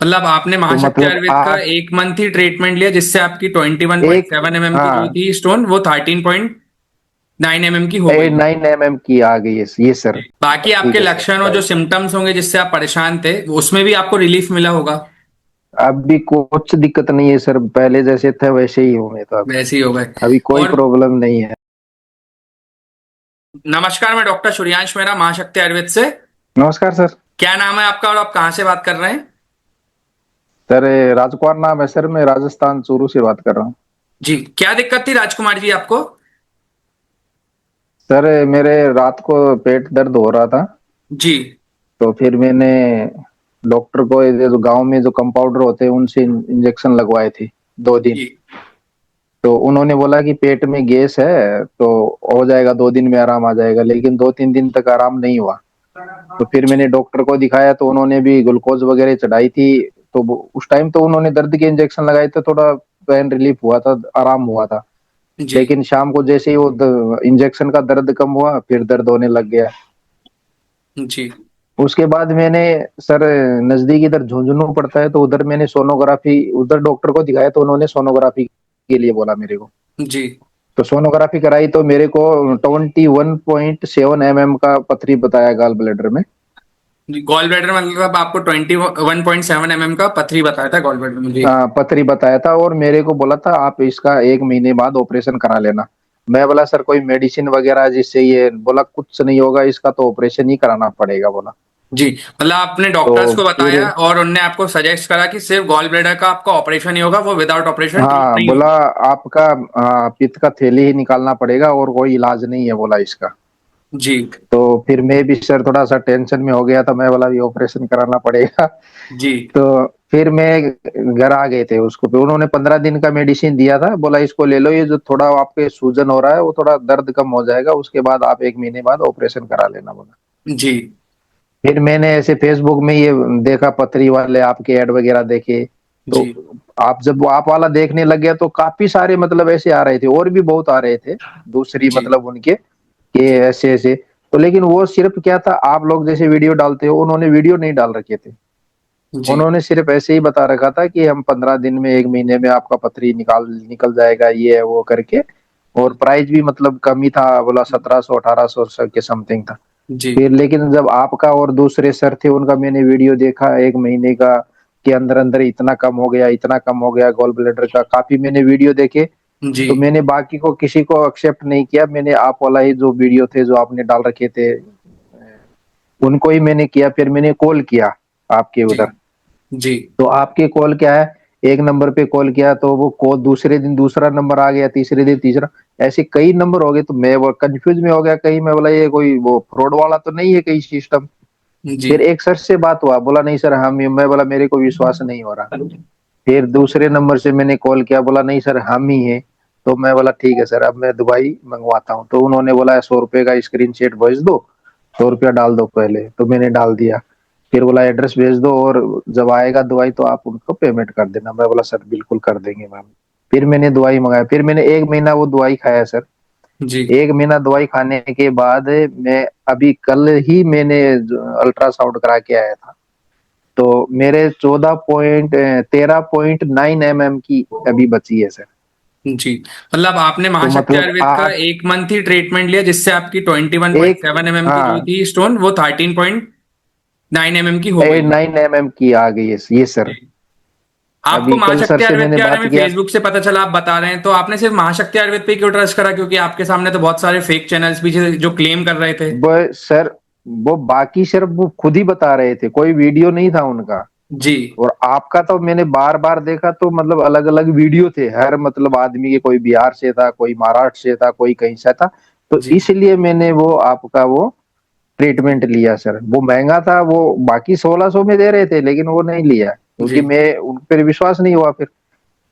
मतलब आपने तो महाशक्ति मतलब आयुर्वेद का आप एक मंथ ही ट्रीटमेंट लिया जिससे आपकी ट्वेंटी वन पॉइंट एक, सेवन एम एम की जो हाँ, थी स्टोन वो 13.9 mm की हो गई। 9 mm की आ गई है ये सर। बाकी आपके ठीक है सर, लक्षण और जो राइट। सिम्टम्स होंगे जिससे आप परेशान थे उसमें भी आपको रिलीफ मिला होगा। अभी कुछ दिक्कत नहीं है सर, पहले जैसे थे वैसे ही हूँ मैं तो अभी। वैसे ही हो गए। अभी कोई और प्रॉब्लम नहीं है। नमस्कार, मैं डॉक्टर सूर्यांश मेहरा महाशक्ति आयुर्वेद से। नमस्कार सर। क्या नाम है आपका और आप कहाँ से बात कर रहे हैं? सर राजकुमार नाम है सर, मैं राजस्थान चूरू से बात कर रहा हूँ। जी, क्या दिक्कत थी राजकुमार जी आपको? सर मेरे रात को पेट दर्द हो रहा था। जी। तो फिर मैंने डॉक्टर को, ये जो गांव में जो कंपाउंडर होते हैं उनसे इंजेक्शन लगवाए थे 2 दिन। जी। तो उन्होंने बोला कि पेट में गैस है तो हो जाएगा, 2 दिन में आराम आ जाएगा, लेकिन 2-3 दिन तक आराम नहीं हुआ। तो फिर जी। मैंने डॉक्टर को दिखाया तो उन्होंने भी ग्लूकोज वगैरह चढ़ाई थी। तो उस टाइम तो उन्होंने दर्द के इंजेक्शन लगाए थे, थोड़ा पेन रिलीफ हुआ था, आराम हुआ था। जी। लेकिन शाम को जैसे ही वो इंजेक्शन का दर्द कम हुआ, फिर दर्द होने लग गया। जी। उसके बाद मैंने, सर, नजदीक इधर झुंझुनू पड़ता है तो उधर मैंने सोनोग्राफी, उधर डॉक्टर को दिखाया तो उन्होंने सोनोग्राफी के लिए बोला मेरे को। जी। तो सोनोग्राफी कराई तो मेरे को 21.7 mm का पथरी बताया गाल ब्लैडर में। जी, गॉल ब्लैडर मतलब आपको 21.7 mm का पथरी बताया था गॉल ब्लैडर में? जी। पथरी बताया था और मेरे को बोला था आप इसका 1 महीने बाद ऑपरेशन करा लेना। मैं बोला सर कोई मेडिसिन वगैरह जिससे ये, बोला कुछ नहीं होगा इसका, तो ऑपरेशन ही कराना पड़ेगा बोला। जी, मतलब आपने तो डॉक्टर्स को फिर, बताया और उनने आपको सजेस्ट करा कि सिर्फ गॉल ब्लैडर का आपका ऑपरेशन ही होगा, वो विदाउट ऑपरेशन ठीक हाँ नहीं बोला, होगा। आपका पित्त का थैली ही निकालना पड़ेगा और कोई इलाज नहीं है बोला इसका। जी। तो फिर मैं भी सर थोड़ा सा टेंशन में हो गया था, मैं बोला ये ऑपरेशन कराना पड़ेगा। जी। तो फिर मैं घर आ गए थे उसको, फिर उन्होंने 15 दिन का मेडिसिन दिया था, बोला इसको ले लो, ये जो थोड़ा आपके सूजन हो रहा है वो थोड़ा दर्द कम हो जाएगा, उसके बाद आप 1 महीने बाद ऑपरेशन करा लेना बोला। जी। फिर मैंने ऐसे फेसबुक में ये देखा, पथरी वाले आपके ऐड वगैरह देखे। तो जी। आप जब वो आप वाला देखने लग गया तो काफी सारे मतलब ऐसे आ रहे थे, और भी बहुत आ रहे थे दूसरी जी। मतलब उनके, कि जी। ऐसे ऐसे। तो लेकिन वो सिर्फ क्या था, आप लोग जैसे वीडियो डालते हो, उन्होंने वीडियो नहीं डाल रखे थे। जी। उन्होंने सिर्फ ऐसे ही बता रखा था कि हम 15 दिन में, 1 महीने में आपका पथरी निकाल निकल जाएगा, ये है वो करके। और प्राइस भी मतलब कम ही था, बोला 1700-1800 के समथिंग था। जी। फिर लेकिन जब आपका और दूसरे सर थे उनका मैंने वीडियो देखा 1 महीने का, के अंदर अंदर इतना कम हो गया, इतना कम हो गया गॉल ब्लैडर का, काफी मैंने वीडियो देखे। जी। तो मैंने बाकी को किसी को एक्सेप्ट नहीं किया, मैंने आप वाला ही जो वीडियो थे जो आपने डाल रखे थे उनको ही मैंने किया। फिर मैंने कॉल किया आपके जी। उधर। जी। तो आपके कॉल क्या है, एक नंबर पे कॉल किया तो वो कॉल दूसरे दिन दूसरा नंबर आ गया, तीसरे दिन तीसरा, ऐसे कई नंबर हो गए। तो मैं वो कंफ्यूज में हो गया, कहीं मैं बोला ये कोई वो फ्रॉड वाला तो नहीं है कहीं सिस्टम। जी। फिर एक सर से बात हुआ, बोला नहीं सर हम, मैं बोला मेरे को विश्वास नहीं हो रहा। फिर दूसरे नंबर से मैंने कॉल किया, बोला नहीं सर हम ही है। तो मैं बोला ठीक है सर, अब मैं दवाई मंगवाता हूँ। तो उन्होंने बोला 100 रुपए का स्क्रीन शेट भेज दो, 100 रुपया डाल दो पहले। तो मैंने डाल दिया। फिर बोला एड्रेस भेज दो और जब आएगा दवाई तो आप उनको पेमेंट कर देना। मैं बोला सर बिल्कुल कर देंगे मैम। फिर मैंने दवाई मंगाया, फिर मैंने 1 महीना वो दवाई खाया सर। जी। 1 महीना दवाई खाने के बाद मैं, अभी कल ही मैंने अल्ट्रासाउंड करा के आया था। तो मेरे 13.9 mm की अभी बची है सर। जी, मतलब आपने तो महाशक्ति मतलब आयुर्वेद का आप एक मंथ ही ट्रीटमेंट लिया जिससे आपकी ट्वेंटी वन पॉइंट एक, सेवन एम एम की जो हाँ, थी स्टोन वो 13.9 mm की हो गई। 9 mm की आ गई है ये सर। आपको अभी कल सर महाशक्ति से आयुर्वेद मैंने के बारे बात में किया। फेसबुक से पता चला, आप बता रहे हैं, तो आपने सिर्फ महाशक्ति आयुर्वेद पे क्यों ट्रस्ट करा? क्योंकि आपके सामने तो बहुत सारे फेक चैनल्स भी थे जो क्लेम कर रहे थे। वो सर, वो बाकी सर वो खुद ही बता रहे थे, कोई वीडियो नहीं था उनका। जी। और आपका तो मैंने बार बार देखा तो मतलब अलग अलग वीडियो थे हर मतलब आदमी के, कोई बिहार से था, कोई महाराष्ट्र से था, कोई कहीं से था। तो जी। इसलिए मैंने वो आपका वो जी। ट्रीटमेंट लिया सर। वो महंगा था, वो बाकी 1600 में दे रहे थे लेकिन वो नहीं लिया जी। क्योंकि मैं उन पर विश्वास नहीं हुआ। फिर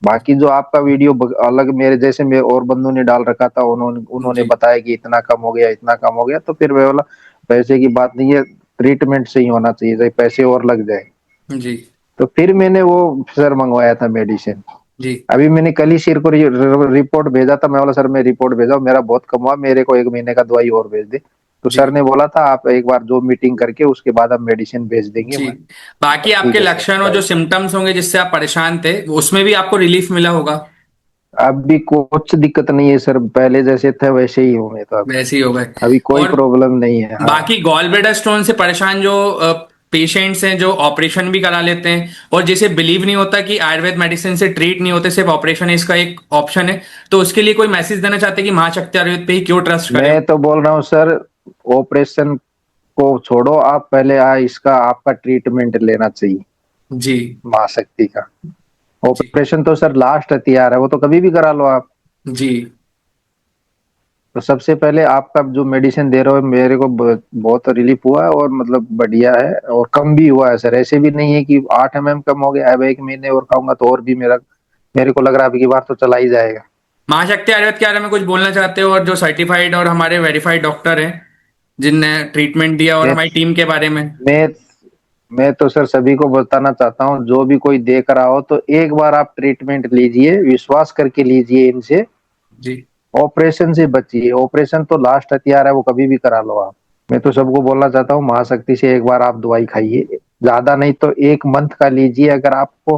बाकी जो आपका वीडियो अलग मेरे जैसे मेरे और बंधु ने डाल रखा था, उन्होंने उन्होंने जी। बताया कि इतना कम हो गया, इतना कम हो गया। तो फिर मैं बोला पैसे की बात नहीं है, ट्रीटमेंट सही होना चाहिए, चाहे पैसे और लग जाए। जी। तो फिर मैंने वो सर मंगवाया था मेडिसिन। जी। अभी मैंने कल ही सिर को रिपोर्ट भेजा था, मैं बोला सर मैं रिपोर्ट भेजा, मेरा बहुत कम हुआ, मेरे को 1 महीने का दवाई और भेज दे। तो जी सर ने बोला था आप एक बार जो मीटिंग करके उसके बाद हम मेडिसिन भेज देंगे। जी। मैं बाकी ठीक आपके है सर, लक्षण और जो बाय। सिम्टम्स होंगे जिससे आप परेशान थे उसमें भी आपको रिलीफ मिला होगा। अभी कुछ दिक्कत नहीं है सर, पहले जैसे थे वैसे ही हूँ मैं तो अभी। वैसे ही हो गए। अभी कोई और प्रॉब्लम नहीं है, हाँ। बाकी गॉल ब्लैडर स्टोन से परेशान जो पेशेंट्स हैं जो ऑपरेशन भी करा लेते हैं और जिसे बिलीव नहीं होता कि आयुर्वेद मेडिसिन से ट्रीट नहीं होते, सिर्फ ऑपरेशन इसका एक ऑप्शन है, तो उसके लिए कोई मैसेज देना चाहते हैं कि महाशक्ति आयुर्वेद पे ही क्यों ट्रस्ट करें। मैं तो बोल रहा हूँ सर, ऑपरेशन को छोड़ो, आप पहले इसका आपका ट्रीटमेंट लेना चाहिए, जी महाशक्ति का। जी ऑपरेशन तो सर लास्ट हथियार है, वो तो कभी भी करा लो आप। जी तो सबसे पहले आपका जो मेडिसिन दे रहे हो मेरे को बहुत रिलीफ हुआ है, और मतलब बढ़िया है, और कम भी हुआ है सर। ऐसे भी नहीं है कि 8 mm कम हो गया, अब 1 महीने और खाऊंगा तो और भी मेरे को लग रहा है अब की बार तो चला ही जाएगा। महाशक्ति आयुर्वेद के बारे में कुछ बोलना चाहते हो और जो सर्टिफाइड और हमारे वेरीफाइड डॉक्टर हैं जिनने ट्रीटमेंट दिया और मैं हमारी टीम के बारे में। मैं मैं तो सर सभी को बताना चाहता हूँ, जो भी कोई देख रहा हो तो एक बार आप ट्रीटमेंट लीजिए, विश्वास करके लीजिए इनसे। जी ऑपरेशन से बचिए, ऑपरेशन तो लास्ट हथियार है, वो कभी भी करा लो आप। मैं तो सबको बोलना चाहता हूँ, महाशक्ति से एक बार आप दवाई खाइए, ज्यादा नहीं तो 1 मंथ का लीजिए। अगर आपको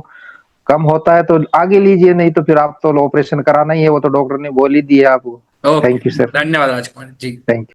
कम होता है तो आगे लीजिए, नहीं तो फिर आप तो ऑपरेशन कराना ही है, वो तो डॉक्टर ने बोल ही दिया आपको। ओके। Thank you sir. धन्यवाद राजकुमार जी। Thank you.